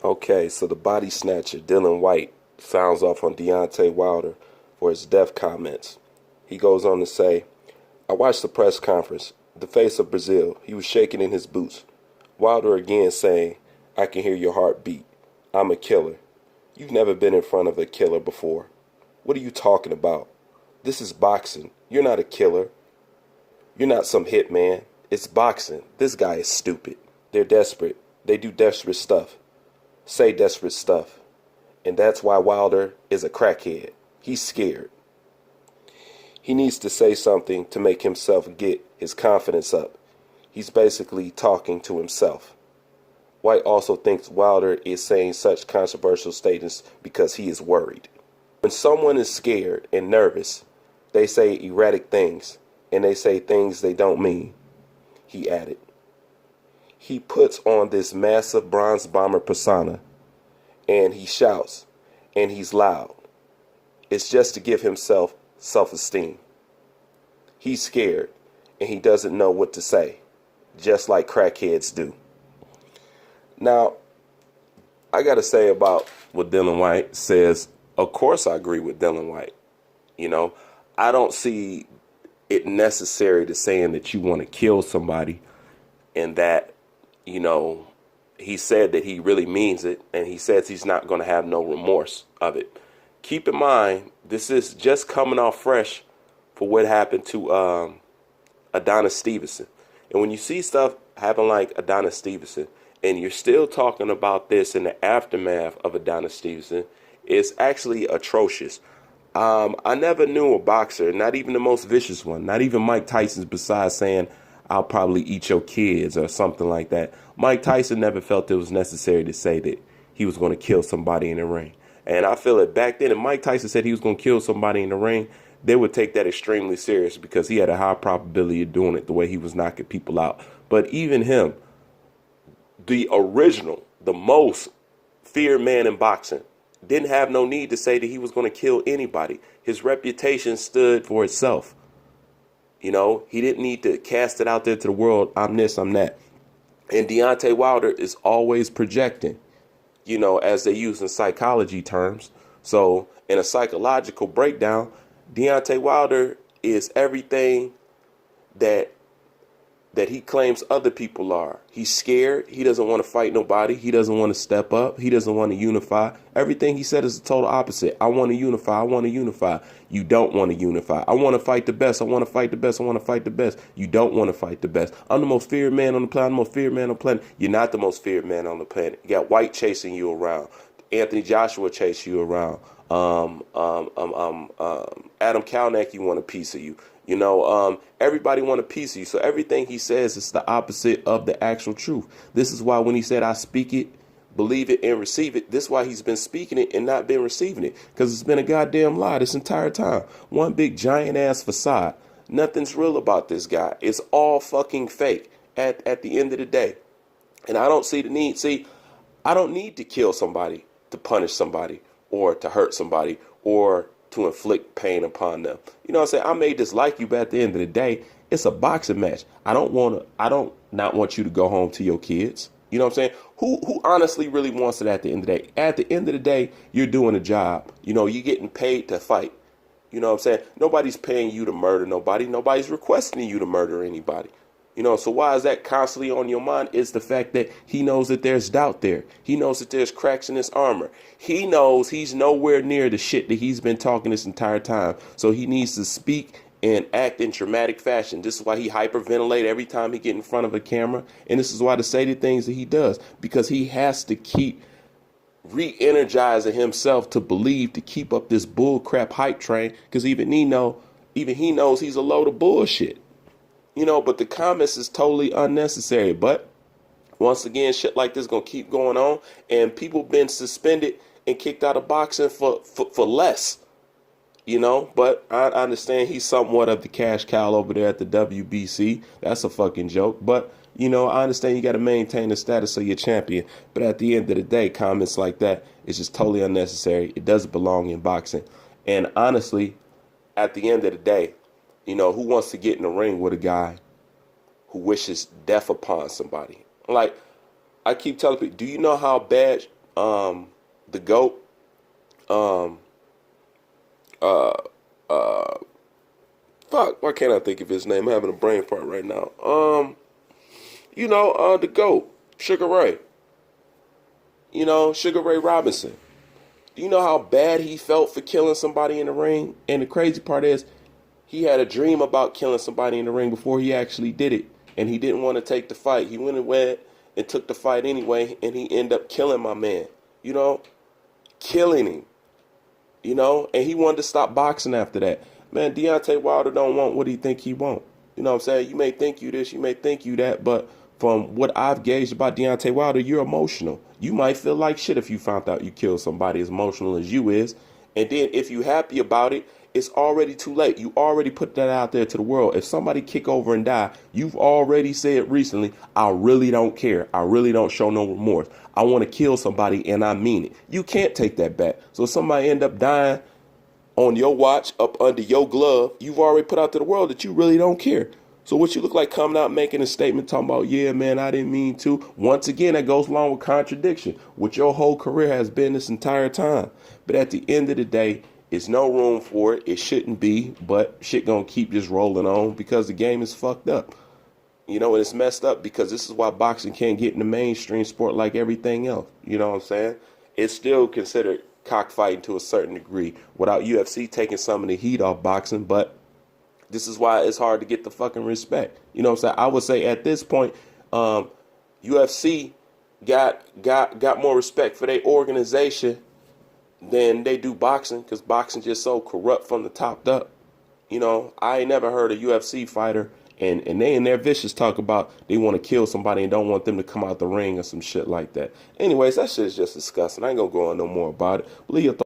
Okay, so the body snatcher, Dillan Whyte, sounds off on Deontay Wilder for his death comments. He goes on to say, I watched the press conference. The face of Brazil, he was shaking in his boots. Wilder again saying, I can hear your heart beat. I'm a killer. You've never been in front of a killer before. What are you talking about? This is boxing. You're not a killer. You're not some hitman. It's boxing. This guy is stupid. They're desperate. They do desperate stuff. Say desperate stuff. And that's why Wilder is a crackhead. He's scared. He needs to say something to make himself get his confidence up. He's basically talking to himself. Whyte also thinks Wilder is saying such controversial statements because he is worried. When someone is scared and nervous, they say erratic things, and they say things they don't mean, he added. He puts on this massive bronze bomber persona, and he shouts, and he's loud. It's just to give himself self-esteem. He's scared, and he doesn't know what to say, just like crackheads do. Now, I got to say about what Dillan Whyte says, of course I agree with Dillan Whyte. You know, I don't see it necessary to saying that you want to kill somebody and that, you know, he said that he really means it, and he says he's not going to have no remorse of it. Keep in mind, this is just coming off fresh for what happened to Adonis Stevenson. And when you see stuff happen like Adonis Stevenson, and you're still talking about this in the aftermath of Adonis Stevenson, it's actually atrocious. I never knew a boxer, not even the most vicious one, not even Mike Tyson, besides saying, I'll probably eat your kids or something like that. Mike Tyson never felt it was necessary to say that he was going to kill somebody in the ring. And I feel that back then, if Mike Tyson said he was going to kill somebody in the ring, they would take that extremely serious because he had a high probability of doing it the way he was knocking people out. But even him, the original, the most feared man in boxing, didn't have no need to say that he was going to kill anybody. His reputation stood for itself. You know, he didn't need to cast it out there to the world, I'm this, I'm that. And Deontay Wilder is always projecting, you know, as they use in psychology terms. So in a psychological breakdown, Deontay Wilder is everything that he claims other people are. He's scared. He doesn't want to fight nobody. He doesn't want to step up. He doesn't want to unify. Everything he said is the total opposite. I want to unify. I want to unify. You don't want to unify. I want to fight the best. I want to fight the best. I want to fight the best. You don't want to fight the best. I'm the most feared man on the planet. I'm the most feared man on the planet. You're not the most feared man on the planet. You got Whyte chasing you around. Anthony Joshua chasing you around. Adam Kalnick, you want a piece of you. You know, everybody want a piece of you. So everything he says is the opposite of the actual truth. This is why when he said, I speak it, believe it, and receive it, this is why he's been speaking it and not been receiving it. Because it's been a goddamn lie this entire time. One big giant ass facade. Nothing's real about this guy. It's all fucking fake at the end of the day. And I don't see the need. See, I don't need to kill somebody to punish somebody or to hurt somebody or to inflict pain upon them. You know what I'm saying? I may dislike you, but at the end of the day, it's a boxing match. I don't not want you to go home to your kids. You know what I'm saying? Who honestly really wants it at the end of the day? At the end of the day, you're doing a job. You know, you're getting paid to fight. You know what I'm saying? Nobody's paying you to murder nobody. Nobody's requesting you to murder anybody. You know, so why is that constantly on your mind? It's the fact that he knows that there's doubt there. He knows that there's cracks in his armor. He knows he's nowhere near the shit that he's been talking this entire time. So he needs to speak and act in dramatic fashion. This is why he hyperventilates every time he get in front of a camera. And this is why to say the things that he does, because he has to keep re-energizing himself to believe, to keep up this bull crap hype train. Because even he knows he's a load of bullshit. You know, but the comments is totally unnecessary. But once again, shit like this going to keep going on. And people been suspended and kicked out of boxing for less. You know, but I understand he's somewhat of the cash cow over there at the WBC. That's a fucking joke. But, you know, I understand you got to maintain the status of your champion. But at the end of the day, comments like that is just totally unnecessary. It doesn't belong in boxing. And honestly, at the end of the day, you know, who wants to get in the ring with a guy who wishes death upon somebody? Like, I keep telling people, do you know how bad The GOAT, um, uh, uh, fuck, why can't I think of his name? I'm having a brain fart right now. The GOAT, Sugar Ray. Sugar Ray Robinson. Do you know how bad he felt for killing somebody in the ring? And the crazy part is, he had a dream about killing somebody in the ring before he actually did it. And he didn't want to take the fight. He went and took the fight anyway, and he ended up killing my man. Killing him. And he wanted to stop boxing after that. Man, Deontay Wilder don't want what he think he want. You know what I'm saying? You may think you this, you may think you that, but from what I've gauged about Deontay Wilder, you're emotional. You might feel like shit if you found out you killed somebody as emotional as you is. And then if you happy about it, it's already too late. You already put that out there to the world. If somebody kick over and die, you've already said recently, I really don't care. I really don't show no remorse. I want to kill somebody and I mean it. You can't take that back. So if somebody end up dying on your watch, up under your glove, you've already put out to the world that you really don't care. So what you look like coming out making a statement talking about, yeah, man, I didn't mean to. Once again, that goes along with contradiction, what your whole career has been this entire time. But at the end of the day, it's no room for it. It shouldn't be, but shit gonna keep just rolling on because the game is fucked up. And it's messed up because this is why boxing can't get in the mainstream sport like everything else. You know what I'm saying? It's still considered cockfighting to a certain degree without UFC taking some of the heat off boxing, but this is why it's hard to get the fucking respect. You know what I'm saying? I would say at this point, UFC got more respect for their organization than they do boxing because boxing just so corrupt from the top up. I ain't never heard a UFC fighter and they in their vicious talk about they want to kill somebody and don't want them to come out the ring or some shit like that. Anyways, that shit is just disgusting. I ain't gonna go on no more about it. Leave your thoughts.